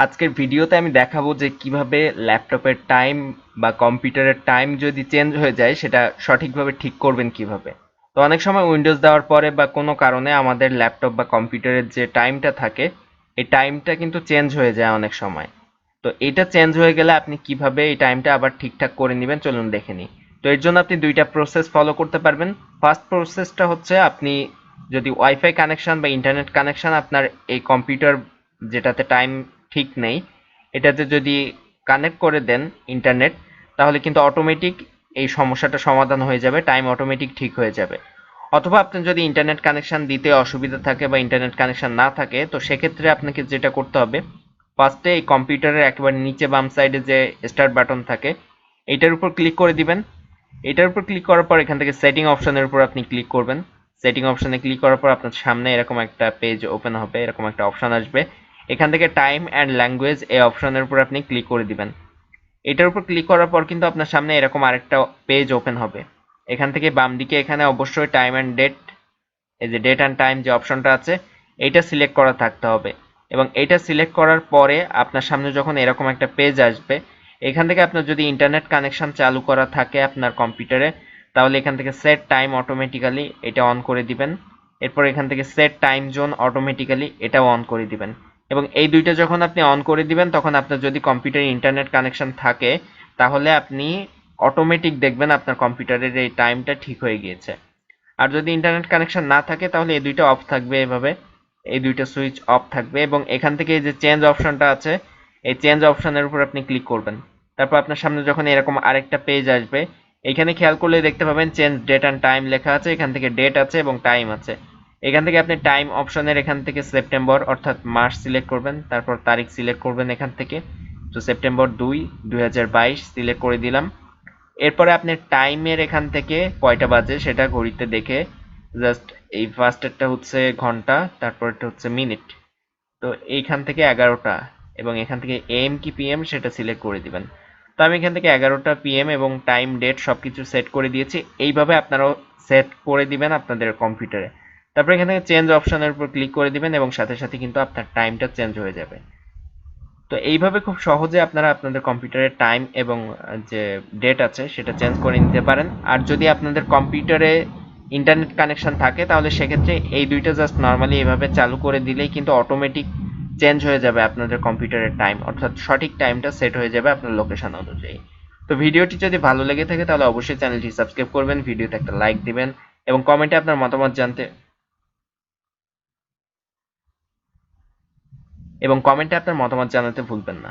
আজকের ভিডিওতে আমি দেখাবো যে কিভাবে ল্যাপটপের টাইম বা কম্পিউটারের টাইম যদি চেঞ্জ হয়ে যায় সেটা সঠিকভাবে ঠিক করবেন কিভাবে। তো অনেক সময় উইন্ডোজ দেওয়ার পরে বা কোনো কারণে আমাদের ল্যাপটপ বা কম্পিউটারের যে টাইমটা থাকে এই টাইমটা কিন্তু চেঞ্জ হয়ে যায় অনেক সময়। তো এটা চেঞ্জ হয়ে গেলে আপনি কিভাবে এই টাইমটা আবার ঠিকঠাক করে নেবেন চলুন দেখে নিই। তো এর জন্য আপনি দুইটা প্রসেস ফলো করতে পারবেন। ফার্স্ট প্রসেসটা হচ্ছে আপনি যদি ওয়াইফাই কানেকশন বা ইন্টারনেট কানেকশন আপনার এই কম্পিউটার যেটাতে টাইম ঠিক নেই এটাতে যদি কানেক্ট করে দেন ইন্টারনেট, তাহলে কিন্তু অটোমেটিক এই সমস্যাটা সমাধান হয়ে যাবে, টাইম অটোমেটিক ঠিক হয়ে যাবে। অথবা আপনার যদি ইন্টারনেট কানেকশন দিতে অসুবিধা থাকে বা ইন্টারনেট কানেকশন না থাকে তো সেক্ষেত্রে আপনাকে যেটা করতে হবে, ফার্স্টে এই কম্পিউটারের একেবারে নিচে বাম সাইডে যে স্টার্ট বাটন থাকে এইটার উপর ক্লিক করে দিবেন। এটার উপর ক্লিক করার পর এখান থেকে সেটিং অপশনের উপর আপনি ক্লিক করবেন। সেটিং অপশনে ক্লিক করার পর আপনার সামনে এরকম একটা পেজ ওপেন হবে, এরকম একটা অপশন আসবে। এখান থেকে টাইম অ্যান্ড ল্যাঙ্গুয়েজ এই অপশনের উপর আপনি ক্লিক করে দিবেন। এটার উপর ক্লিক করার পর কিন্তু আপনার সামনে এরকম আরেকটা পেজ ওপেন হবে। এখান থেকে বাম দিকে এখানে অবশ্যই টাইম অ্যান্ড ডেট, এই যে ডেট অ্যান্ড টাইম যে অপশনটা আছে এইটা সিলেক্ট করা থাকতে হবে। এবং এইটা সিলেক্ট করার পরে আপনার সামনে যখন এরকম একটা পেজ আসবে, এখান থেকে আপনার যদি ইন্টারনেট কানেকশন চালু করা থাকে আপনার কম্পিউটারে তাহলে এখান থেকে সেট টাইম অটোমেটিক্যালি এটা অন করে দিবেন। এরপর এখান থেকে সেট টাইম জোন অটোমেটিক্যালি এটাও অন করে দিবেন। এবং এই দুইটা যখন আপনি অন করে দিবেন তখন আপনার যদি কম্পিউটারে ইন্টারনেট কানেকশন থাকে তাহলে আপনি অটোমেটিক দেখবেন আপনার কম্পিউটারের এই টাইমটা ঠিক হয়ে গিয়েছে। আর যদি ইন্টারনেট কানেকশন না থাকে তাহলে এই দুইটা অফ থাকবে, এভাবে এই দুইটা সুইচ অফ থাকবে। এবং এখান থেকে এই যে চেঞ্জ অপশনটা আছে এই চেঞ্জ অপশনের উপর আপনি ক্লিক করবেন। তারপর আপনার সামনে যখন এরকম আরেকটা পেজ আসবে এখানে খেয়াল করলে দেখতে পাবেন চেঞ্জ ডেট অ্যান্ড টাইম লেখা আছে, এখান থেকে ডেট আছে এবং টাইম আছে। এখান থেকে আপনি টাইম অপশনের এখান থেকে সেপ্টেম্বর অর্থাৎ মাস সিলেক্ট করবেন, তারপর তারিখ সিলেক্ট করবেন এখান থেকে। তো সেপ্টেম্বর 2, 2022 সিলেক্ট করে দিলাম। এরপরে আপনি টাইমের এখান থেকে কয়টা বাজে সেটা ঘড়িতে দেখে জাস্ট এই ফার্স্টেরটা হচ্ছে ঘন্টা, তারপরটা হচ্ছে মিনিট। তো এইখান থেকে 11টা এবং এখান থেকে এম কি পিএম সেটা সিলেক্ট করে দিবেন। তো আমি এখান থেকে 11টা পিএম এবং টাইম ডেট সবকিছু সেট করে দিয়েছি। এইভাবে আপনারাও সেট করে দিবেন আপনাদের কম্পিউটারে। তারপর এখান থেকে চেঞ্জ অপশনের উপর ক্লিক করে দিবেন এবং সাথে সাথে কিন্তু আপনার টাইমটা চেঞ্জ হয়ে যাবে। তো এইভাবে খুব সহজে আপনারা আপনাদের কম্পিউটারের টাইম এবং যে ডেট আছে সেটা চেঞ্জ করে নিতে পারেন। আর যদি আপনাদের কম্পিউটারে ইন্টারনেট কানেকশন থাকে তাহলে সেক্ষেত্রে এই দুইটা জাস্ট নর্মালি এভাবে চালু করে দিলেই কিন্তু অটোমেটিক চেঞ্জ হয়ে যাবে আপনাদের কম্পিউটারের টাইম, অর্থাৎ সঠিক টাইমটা সেট হয়ে যাবে আপনার লোকেশন অনুযায়ী। তো ভিডিওটি যদি ভালো লেগে থাকে তাহলে অবশ্যই চ্যানেলটি সাবস্ক্রাইব করবেন, ভিডিওতে একটা লাইক দিবেন এবং কমেন্টে আপনার মতামত জানাতে ভুলবেন না।